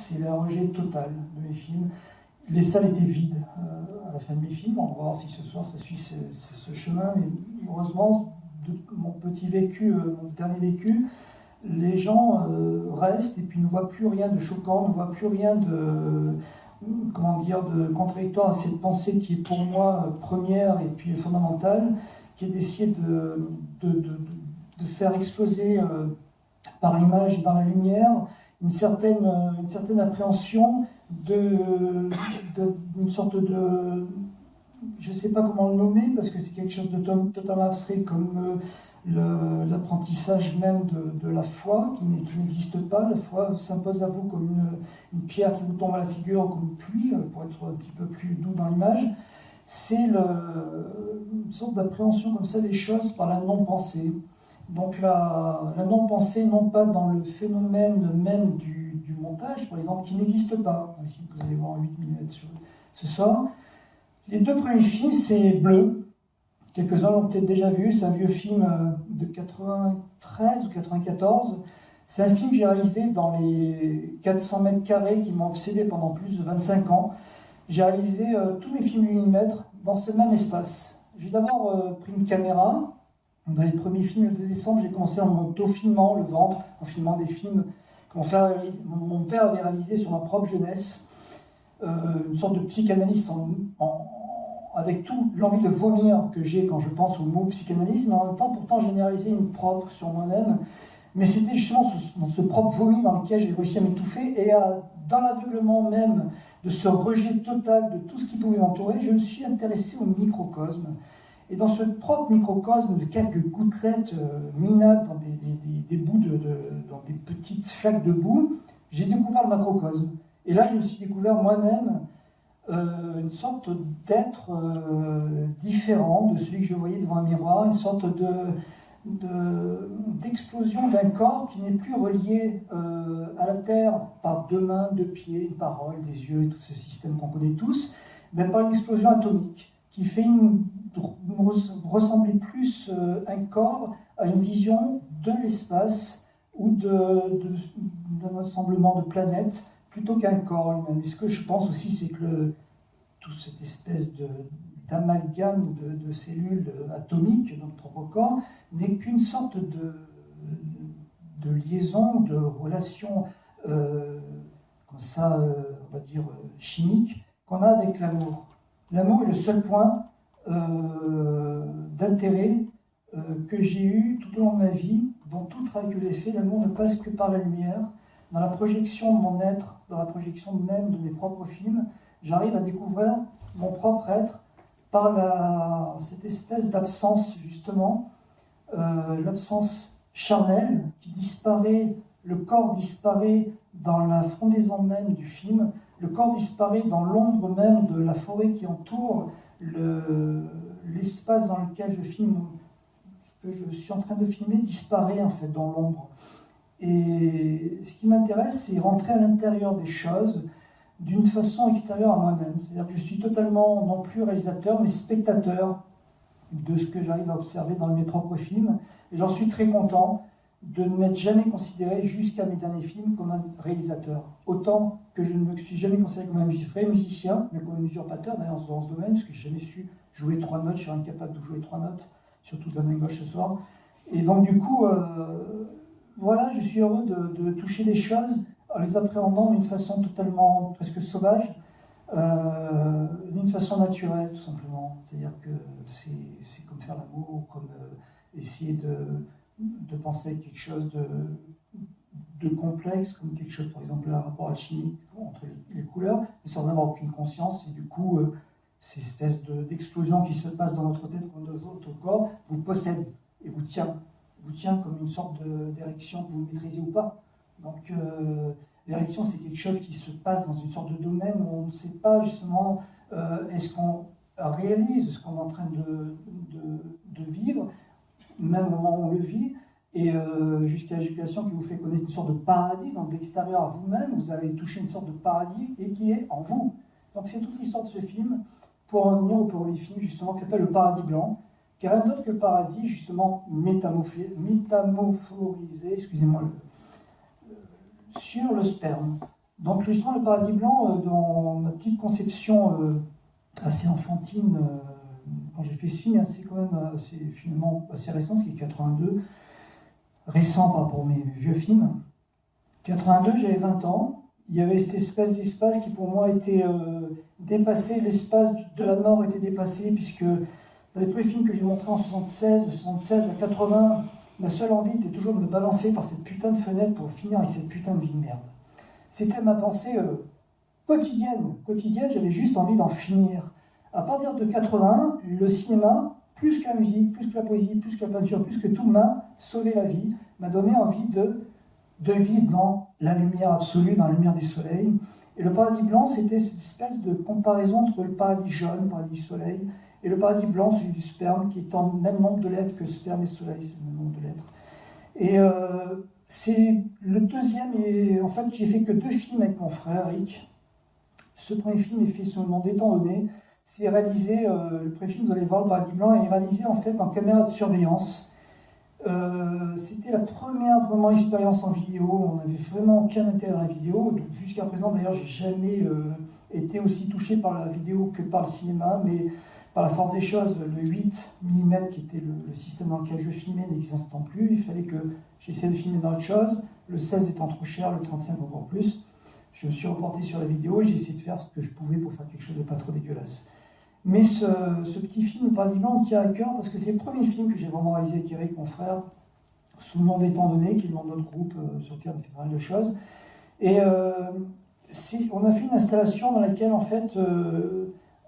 c'est un rejet total de mes films. Les salles étaient vides à la fin de mes films. On va voir si ce soir ça suit ce chemin. Mais heureusement, de mon petit vécu, mon dernier vécu, les gens restent et puis ne voient plus rien de choquant, ne voient plus rien de, comment dire, de contradictoire à cette pensée qui est pour moi première et puis fondamentale, qui est d'essayer de faire exploser par l'image et dans la lumière une certaine appréhension d'une sorte de, je ne sais pas comment le nommer, parce que c'est quelque chose de totalement abstrait, comme l'apprentissage même de la foi, qui n'existe pas. La foi s'impose à vous comme une pierre qui vous tombe à la figure, comme une pluie, pour être un petit peu plus doux dans l'image. C'est une sorte d'appréhension comme ça des choses par la non-pensée. Donc la non-pensée, non pas dans le phénomène même du montage, par exemple, qui n'existe pas, dans les films que vous allez voir en 8 mm ce soir. Les deux premiers films, c'est Bleu. Quelques-uns l'ont peut-être déjà vu, c'est un vieux film de 93 ou 94. C'est un film que j'ai réalisé dans les 400 mètres carrés qui m'ont obsédé pendant plus de 25 ans. J'ai réalisé tous mes films 8 mm dans ce même espace. J'ai d'abord pris une caméra. Dans les premiers films de décembre, j'ai commencé en auto-filmant le ventre, en filmant des films que mon père avait réalisés sur ma propre jeunesse. Une sorte de psychanalyste avec tout l'envie de vomir que j'ai quand je pense au mot psychanalyse, mais en même temps, pourtant, j'ai réalisé une propre sur moi-même. Mais c'était justement dans ce propre vomi dans lequel j'ai réussi à m'étouffer, et dans l'aveuglement même de ce rejet total de tout ce qui pouvait m'entourer, je me suis intéressé au microcosme. Et dans ce propre microcosme de quelques gouttelettes minables dans des bouts dans des petites flaques de boue, j'ai découvert le macrocosme. Et là, je me suis découvert moi-même une sorte d'être différent de celui que je voyais devant un miroir, une sorte d'explosion d'un corps qui n'est plus relié à la Terre par deux mains, deux pieds, une parole, des yeux et tout ce système qu'on connaît tous, mais par une explosion atomique qui fait ressembler plus un corps à une vision de l'espace ou d'un assemblement de planètes plutôt qu'un corps lui-même. Et ce que je pense aussi, c'est que toute cette espèce d'amalgame de cellules atomiques dans notre propre corps n'est qu'une sorte de liaison, de relation comme ça, on va dire chimique, qu'on a avec l'amour. L'amour est le seul point d'intérêt que j'ai eu tout au long de ma vie. Dans tout le travail que j'ai fait, l'amour ne passe que par la lumière. Dans la projection de mon être, dans la projection même de mes propres films, j'arrive à découvrir mon propre être par cette espèce d'absence, justement, l'absence charnelle qui disparaît, le corps disparaît dans la frondaison même du film, le corps disparaît dans l'ombre même de la forêt qui entoure l'espace dans lequel je filme, ce que je suis en train de filmer disparaît en fait dans l'ombre. Et ce qui m'intéresse, c'est rentrer à l'intérieur des choses d'une façon extérieure à moi-même. C'est-à-dire que je suis totalement, non plus réalisateur, mais spectateur de ce que j'arrive à observer dans mes propres films. Et j'en suis très content de ne m'être jamais considéré, jusqu'à mes derniers films, comme un réalisateur. Autant que je ne me suis jamais considéré comme un vrai musicien, mais comme un usurpateur, d'ailleurs, dans ce domaine, parce que je n'ai jamais su jouer 3 notes, je suis incapable de jouer 3 notes, surtout de la main gauche ce soir. Et donc, du coup, voilà, je suis heureux de toucher les choses en les appréhendant d'une façon totalement, presque sauvage, d'une façon naturelle, tout simplement. C'est-à-dire que c'est comme faire l'amour, comme essayer de penser à quelque chose de complexe, comme quelque chose, par exemple, un rapport alchimique entre les couleurs, mais sans avoir aucune conscience, et du coup, ces espèces d'explosions qui se passent dans notre tête ou dans notre corps vous possèdent et vous tient comme une sorte d'érection que vous maîtrisez ou pas. Donc, l'érection, c'est quelque chose qui se passe dans une sorte de domaine où on ne sait pas justement est-ce qu'on réalise ce qu'on est en train de vivre, même au moment où on le vit, et jusqu'à l'éjaculation qui vous fait connaître une sorte de paradis, donc d'extérieur à vous-même, vous avez touché une sorte de paradis et qui est en vous. Donc c'est toute l'histoire de ce film, pour en venir au premier film justement qui s'appelle Le Paradis Blanc, qui est rien d'autre que le paradis justement métamorphorisé, excusez-moi, sur le sperme. Donc justement, le paradis blanc, dans ma petite conception assez enfantine, quand j'ai fait ce film, c'est quand même finalement assez récent, ce qui est 82, récent par rapport à mes vieux films. 82, j'avais 20 ans. Il y avait cette espèce d'espace qui pour moi était dépassé, l'espace de la mort était dépassé, puisque dans les premiers films que j'ai montrés en 76, de 76 à 80, ma seule envie était toujours de me balancer par cette putain de fenêtre pour finir avec cette putain de vie de merde. C'était ma pensée quotidienne, j'avais juste envie d'en finir. À partir de 80, le cinéma, plus que la musique, plus que la poésie, plus que la peinture, plus que tout, m'a sauvé la vie, m'a donné envie de vivre dans la lumière absolue, dans la lumière du soleil. Et le paradis blanc, c'était cette espèce de comparaison entre le paradis jaune, le paradis du soleil, et le paradis blanc, celui du sperme, qui est en même nombre de lettres que sperme et soleil, c'est le même nombre de lettres. Et c'est le deuxième, et en fait, j'ai fait que 2 films avec mon frère, Rick. Ce premier film est fait sur le nom d'Étant donné. C'est réalisé, le premier film, vous allez voir, le paradis blanc, est réalisé en fait en caméra de surveillance. C'était la première vraiment expérience en vidéo. On n'avait vraiment aucun intérêt dans la vidéo. Jusqu'à présent, d'ailleurs, j'ai jamais été aussi touché par la vidéo que par le cinéma, mais par la force des choses, le 8 mm qui était le système dans lequel je filmais n'existant plus. Il fallait que j'essaie de filmer dans autre chose. Le 16 étant trop cher, le 35 encore plus. Je me suis reporté sur la vidéo et j'ai essayé de faire ce que je pouvais pour faire quelque chose de pas trop dégueulasse. Mais ce petit film, Paradis blanc, me tient à cœur parce que c'est le premier film que j'ai vraiment réalisé avec Eric, mon frère, sous le nom d'Étant donné, qui est le nom de notre groupe sur lequel on fait pas mal de choses. Et on a fait une installation dans laquelle, en fait,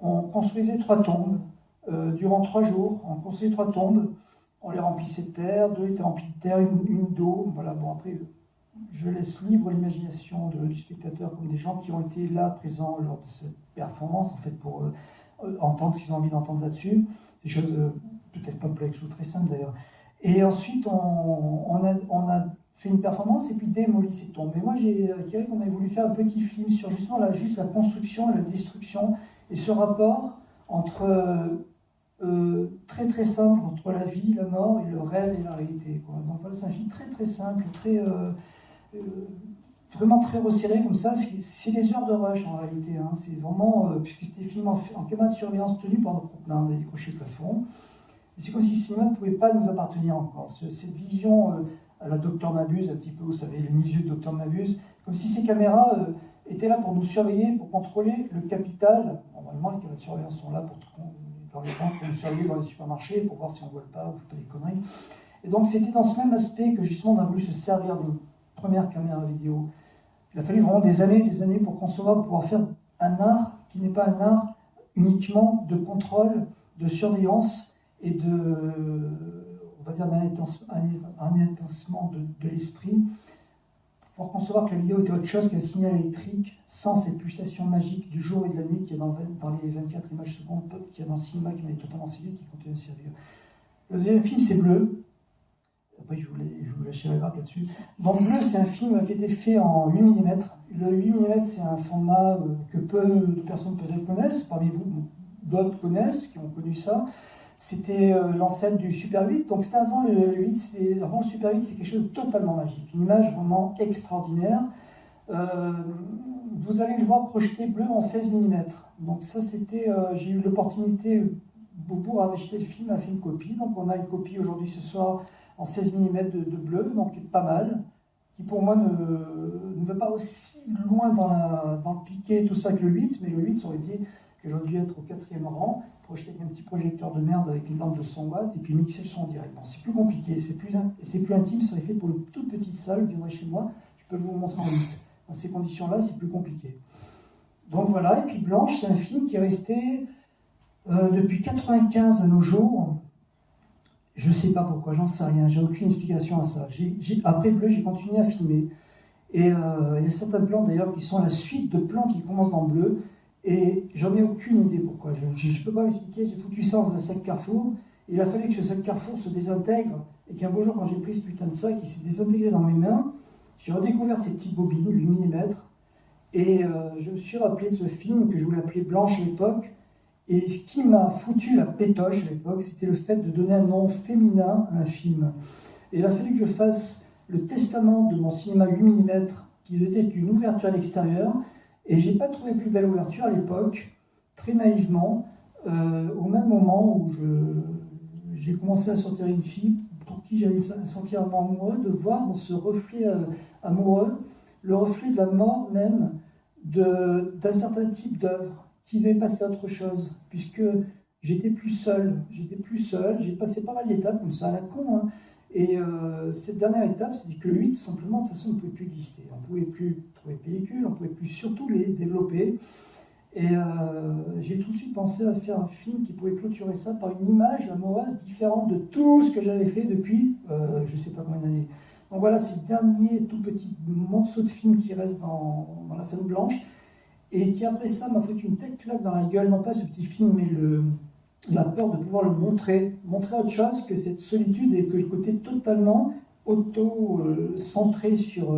on construisait 3 tombes. Durant 3 jours, on construisait 3 tombes. On les remplissait de terre, 2 étaient remplis de terre, une d'eau. Voilà, bon, après, je laisse libre l'imagination du spectateur, comme des gens qui ont été là, présents lors de cette performance, en fait, pour entendre ce qu'ils ont envie d'entendre là-dessus. Des choses peut-être complexes ou très simples, d'ailleurs. Et ensuite, on a fait une performance et puis démoli ces tombes. Et moi, avec Eric, on avait voulu faire un petit film sur justement juste la construction et la destruction, et ce rapport entre très très simple entre la vie, la mort et le rêve et la réalité, quoi. Donc voilà, c'est un film très très simple, très vraiment très resserré comme ça. C'est des heures de rush en réalité, hein. C'est vraiment puisque c'était des films en caméra de surveillance tenu par nos propres mains, on avait décroché le plafond. Et c'est comme si le cinéma ne pouvait pas nous appartenir encore. Cette vision à la Docteur Mabuse, un petit peu, vous savez, le milieu de Docteur Mabuse, comme si ces caméras étaient là pour nous surveiller, pour contrôler le capital. Normalement, les caméras de surveillance sont là dans les banques, pour nous surveiller dans les supermarchés, pour voir si on ne vole pas ou fait pas des conneries. Et donc, c'était dans ce même aspect que justement on a voulu se servir d'une première caméra vidéo. Il a fallu vraiment des années pour concevoir, pour pouvoir faire un art qui n'est pas un art uniquement de contrôle, de surveillance et on va dire, un étancement de l'esprit, pour concevoir que la vidéo était autre chose qu'un signal électrique, sans cette pulsation magique du jour et de la nuit qu'il y a dans les 24 images secondes qu'il y a dans le cinéma, qui m'avait totalement séduit, qui continue à servir. Le deuxième film, c'est Bleu. Après, je vous lâcher la grappe là-dessus. Donc, Bleu, c'est un film qui a été fait en 8 mm. Le 8 mm, c'est un format que peu de personnes peut-être connaissent. Parmi vous, d'autres connaissent, qui ont connu ça. C'était l'ancêtre du Super 8. Donc, c'était avant le 8. Avant le Super 8, c'est quelque chose de totalement magique. Une image vraiment extraordinaire. Vous allez le voir projeté Bleu en 16 mm. Donc, ça, c'était... j'ai eu l'opportunité... Bobo a acheté le film, a fait une copie. Donc, on a une copie aujourd'hui, ce soir, en 16 mm de Bleu, donc qui est pas mal, qui pour moi ne va pas aussi loin dans le piqué, tout ça, que le 8, mais le 8, ça aurait dit que j'aurais dû être au 4e rang, projeté avec un petit projecteur de merde avec une lampe de 100 watts, et puis mixer le son en direct. Bon, c'est plus compliqué, c'est plus intime, ça est fait pour une toute petite salle, vous viendrez chez moi, je peux vous montrer en 8. Dans ces conditions-là, c'est plus compliqué. Donc voilà, et puis Blanche, c'est un film qui est resté depuis 95 à nos jours. Je ne sais pas pourquoi, j'en sais rien, j'ai aucune explication à ça. Après Bleu, j'ai continué à filmer. Et il y a certains plans d'ailleurs qui sont la suite de plans qui commencent dans Bleu. Et j'en ai aucune idée pourquoi. Je ne peux pas l'expliquer, j'ai foutu ça dans un sac Carrefour. Et il a fallu que ce sac Carrefour se désintègre. Et qu'un beau jour, quand j'ai pris ce putain de sac, il s'est désintégré dans mes mains. J'ai redécouvert ces petites bobines, 8 mm. Et je me suis rappelé de ce film que je voulais appeler Blanche à l'époque. Et ce qui m'a foutu la pétoche à l'époque, c'était le fait de donner un nom féminin à un film. Et il a fallu que je fasse le testament de mon cinéma 8 mm qui devait être une ouverture à l'extérieur, et j'ai pas trouvé plus belle ouverture à l'époque, très naïvement, au même moment où j'ai commencé à sortir une fille pour qui j'avais un sentiment amoureux, de voir dans ce reflet amoureux le reflet de la mort même d'un certain type d'œuvre qui devait passer à autre chose, puisque j'étais plus seul, j'ai passé pas mal d'étapes comme ça à la con, hein. Et cette dernière étape, c'est que le 8, simplement, de toute façon, ne pouvait plus exister. On ne pouvait plus trouver de pellicules, on ne pouvait plus surtout les développer. Et j'ai tout de suite pensé à faire un film qui pouvait clôturer ça par une image amoureuse différente de tout ce que j'avais fait depuis je ne sais pas combien d'années. Donc voilà, c'est le dernier tout petit morceau de film qui reste dans la feuille blanche et qui après ça m'a foutu une telle claque dans la gueule, non pas ce petit film, mais la peur de pouvoir le montrer autre chose que cette solitude et que le côté totalement auto-centré sur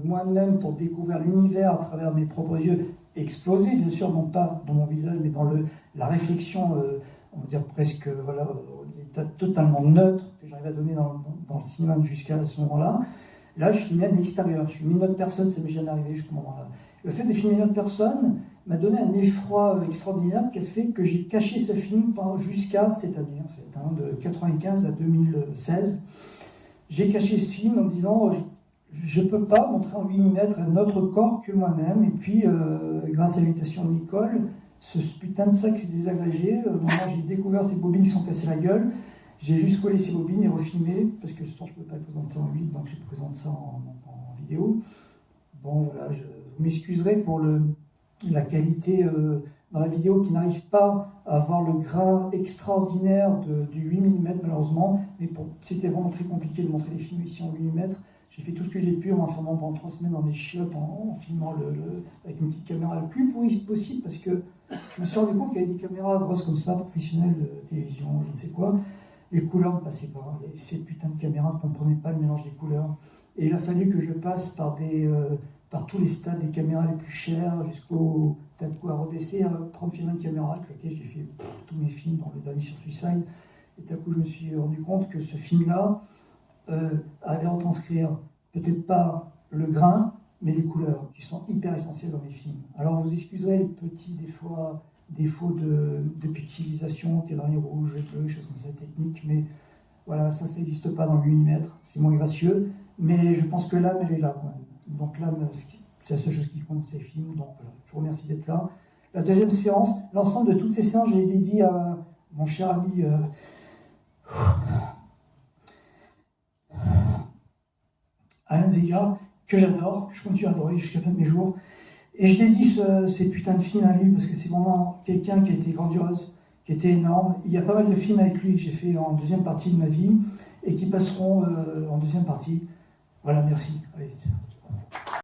moi-même pour découvrir l'univers à travers mes propres yeux, explosé bien sûr, non pas dans mon visage, mais dans la réflexion, on va dire presque, voilà, l'état totalement neutre que j'arrive à donner dans le cinéma jusqu'à ce moment-là. Là, je filmais à l'extérieur, je filmais une autre personne, ça m'est jamais arrivé jusqu'au moment-là. Le fait de filmer une autre personne m'a donné un effroi extraordinaire qui a fait que j'ai caché ce film jusqu'à cette année, en fait, hein, de 1995 à 2016. J'ai caché ce film en me disant je ne peux pas montrer en 8 mm un autre corps que moi-même. Et puis, grâce à l'invitation de Nicole, ce putain de sac s'est désagrégé. Au moment où j'ai découvert ces bobines qui sont cassées la gueule, j'ai juste collé ces bobines et refilmé, parce que ce soir je ne peux pas le présenter en 8, donc je présente ça en vidéo. Bon, voilà, vous m'excuserez pour la qualité dans la vidéo qui n'arrive pas à avoir le grain extraordinaire du 8 mm malheureusement, mais c'était vraiment très compliqué de montrer les films ici en 8 mm. J'ai fait tout ce que j'ai pu en m'enfermant pendant 3 semaines dans des chiottes, en filmant avec une petite caméra le plus pourrie possible, parce que je me suis rendu compte qu'il y avait des caméras grosses comme ça, professionnelles de télévision, je ne sais quoi, les couleurs ne passaient pas, ces putains de caméras ne comprenaient pas le mélange des couleurs, et il a fallu que je passe par tous les stades des caméras les plus chères, jusqu'au tas de quoi redesser, à prendre filmer une caméra avec laquelle j'ai fait tous mes films, dans le dernier sur Suicide, et d'un coup je me suis rendu compte que ce film-là avait retranscrire peut-être pas le grain, mais les couleurs, qui sont hyper essentielles dans mes films. Alors vous excuserez les petits défauts de pixelisation, qui est dans les rouges, les bleus, choses comme ça, techniques, mais voilà, ça n'existe pas dans le 8 mm, c'est moins gracieux, mais je pense que l'âme, elle est là quand même. Donc l'âme, c'est la seule chose qui compte, c'est les films, donc voilà, je vous remercie d'être là. La deuxième séance, l'ensemble de toutes ces séances, je les dédie à mon cher ami Alain Vega, que j'adore, je continue à adorer jusqu'à la fin de mes jours. Et je dédie ces putains de films à lui, parce que c'est vraiment quelqu'un qui a été grandiose, qui a été énorme. Il y a pas mal de films avec lui que j'ai fait en deuxième partie de ma vie, et qui passeront en deuxième partie. Voilà, merci. Allez,